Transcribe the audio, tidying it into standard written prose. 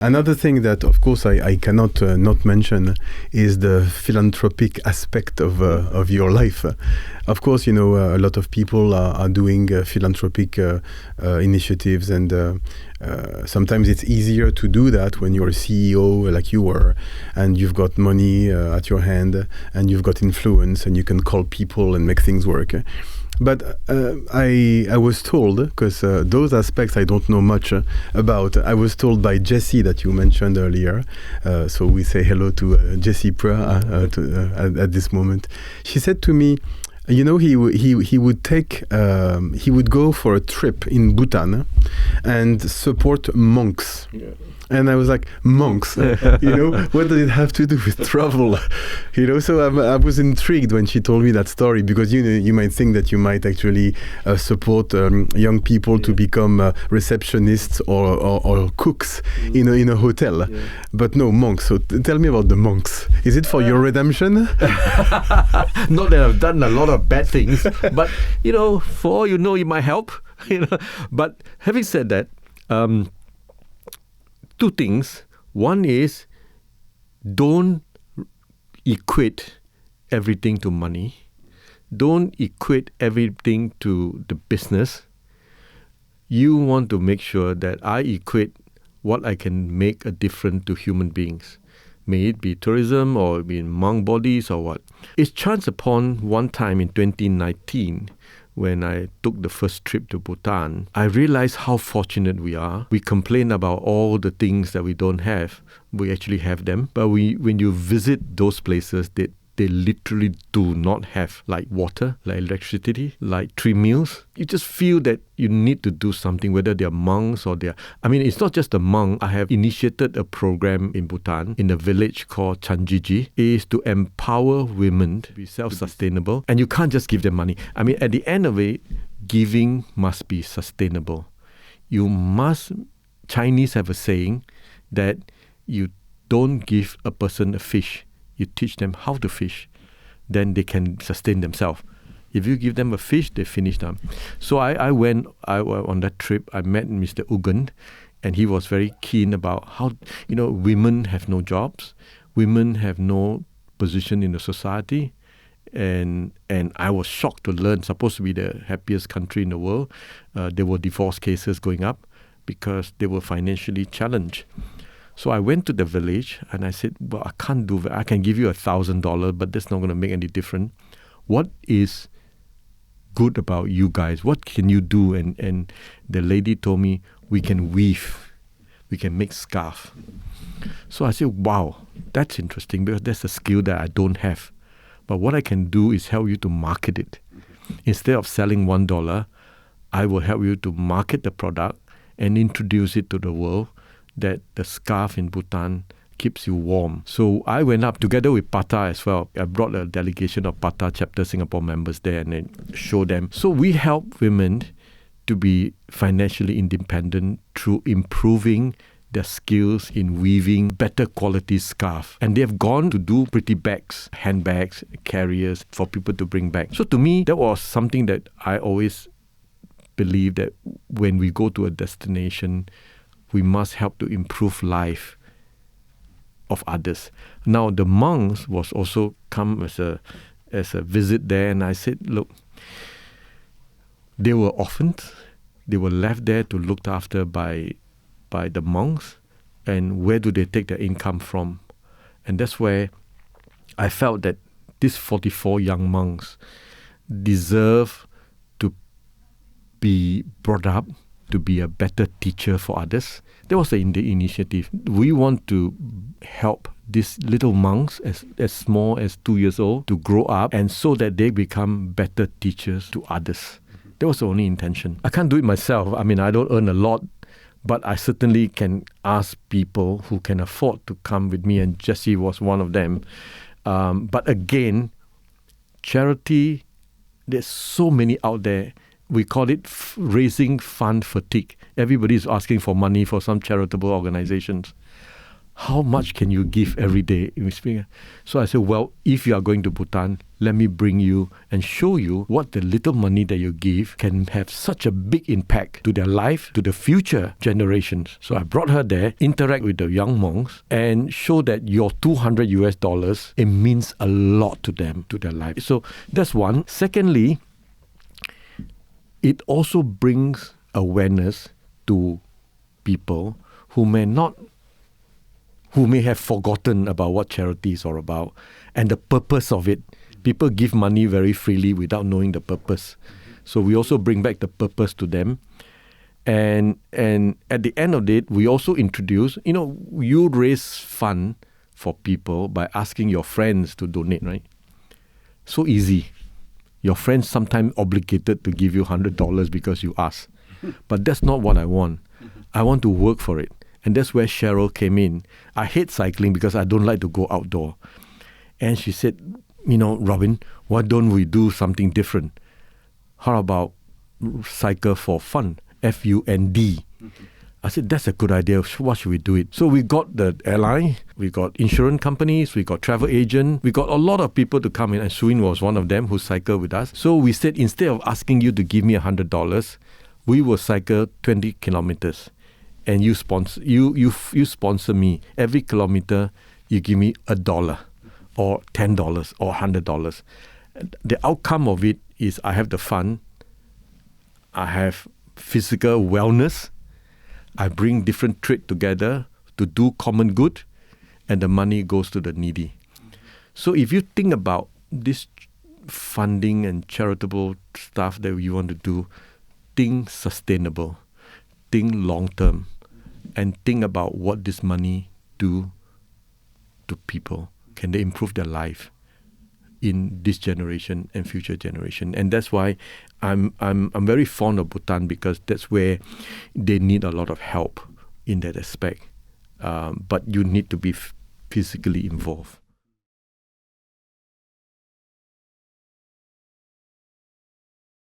Another thing that, of course, I cannot not mention is the philanthropic aspect of your life. Of course, a lot of people are doing philanthropic initiatives, and sometimes it's easier to do that when you're a CEO like you were, and you've got money at your hand, and you've got influence, and you can call people and make things work. But I was told, because those aspects I don't know much about, I was told by Jessie that you mentioned earlier. So we say hello to Jessie at this moment. She said to me, he would go for a trip in Bhutan and support monks. Yeah. And I was like, monks, what does it have to do with travel? So I was intrigued when she told me that story, because you might think that you might actually support young people to become receptionists or cooks in a hotel. Yeah. But no, monks. So tell me about the monks. Is it for your redemption? Not that I've done a lot of bad things, but, for all it might help. But having said that, two things. One is, don't equate everything to money. Don't equate everything to the business. You want to make sure that I equate what I can make a difference to human beings. May it be tourism or be in monk bodies or what. It's chanced upon one time in 2019 when I took the first trip to Bhutan, I realized how fortunate we are. We complain about all the things that we don't have. We actually have them. But when you visit those places, they literally do not have like water, like electricity, like 3 meals. You just feel that you need to do something, whether they're monks or it's not just a monk. I have initiated a program in Bhutan, in a village called Chanjiji, is to empower women to be self-sustainable. And you can't just give them money. At the end of it, giving must be sustainable. Chinese have a saying that you don't give a person a fish. You teach them how to fish, then they can sustain themselves. If you give them a fish, they finish them. So I went on that trip. I met Mr. Ugan, and he was very keen about how, women have no jobs, women have no position in the society. And I was shocked to learn, supposed to be the happiest country in the world, there were divorce cases going up because they were financially challenged. So I went to the village and I said, well, I can't do that. I can give you $1,000, but that's not going to make any difference. What is good about you guys? What can you do? And the lady told me, we can weave. We can make scarf. So I said, wow, that's interesting, because that's a skill that I don't have. But what I can do is help you to market it. Instead of selling $1, I will help you to market the product and introduce it to the world, that the scarf in Bhutan keeps you warm. So I went up together with PATA as well. I brought a delegation of PATA chapter Singapore members there and then show them. So we help women to be financially independent through improving their skills in weaving better quality scarf. And they have gone to do pretty bags, handbags, carriers for people to bring back. So to me, that was something that I always believe, that when we go to a destination, we must help to improve life of others. Now, the monks was also come as a visit there, and I said, look, they were orphans. They were left there to looked after by the monks, and where do they take their income from? And that's where I felt that these 44 young monks deserve to be brought up to be a better teacher for others. That was the initiative. We want to help these little monks as small as 2 years old to grow up, and so that they become better teachers to others. That was the only intention. I can't do it myself. I don't earn a lot, but I certainly can ask people who can afford to come with me, and Jessie was one of them. But again, charity, there's so many out there. We call it raising fund fatigue. Everybody is asking for money for some charitable organizations. how much can you give every day? So I said, well, if you are going to Bhutan, let me bring you and show you what the little money that you give can have such a big impact to their life, to the future generations. So I brought her there, interact with the young monks, and show that your $200, it means a lot to them, to their life. So that's one. Secondly, it also brings awareness to people who may have forgotten about what charity is all about and the purpose of it. People give money very freely without knowing the purpose. So we also bring back the purpose to them. And at the end of it, we also introduce, you raise fund for people by asking your friends to donate, right? So easy. Your friends sometimes obligated to give you $100 because you ask. But that's not what I want. I want to work for it. And that's where Cheryl came in. I hate cycling because I don't like to go outdoor. And she said, Robin, why don't we do something different? How about cycle for fun? F-U-N-D. I said, that's a good idea. What should we do it? So we got the airline, we got insurance companies, we got travel agent, we got a lot of people to come in, and Suin was one of them who cycled with us. So we said, instead of asking you to give me $100, we will cycle 20 kilometers. And you sponsor me. Every kilometer, you give me $1 or $10 or $100. The outcome of it is I have the fun, I have physical wellness, I bring different trade together to do common good, and the money goes to the needy. So if you think about this funding and charitable stuff that you want to do, think sustainable, think long term, and think about what this money do to people. Can they improve their life in this generation and future generation? And that's why I'm very fond of Bhutan, because that's where they need a lot of help in that aspect. But you need to be physically involved.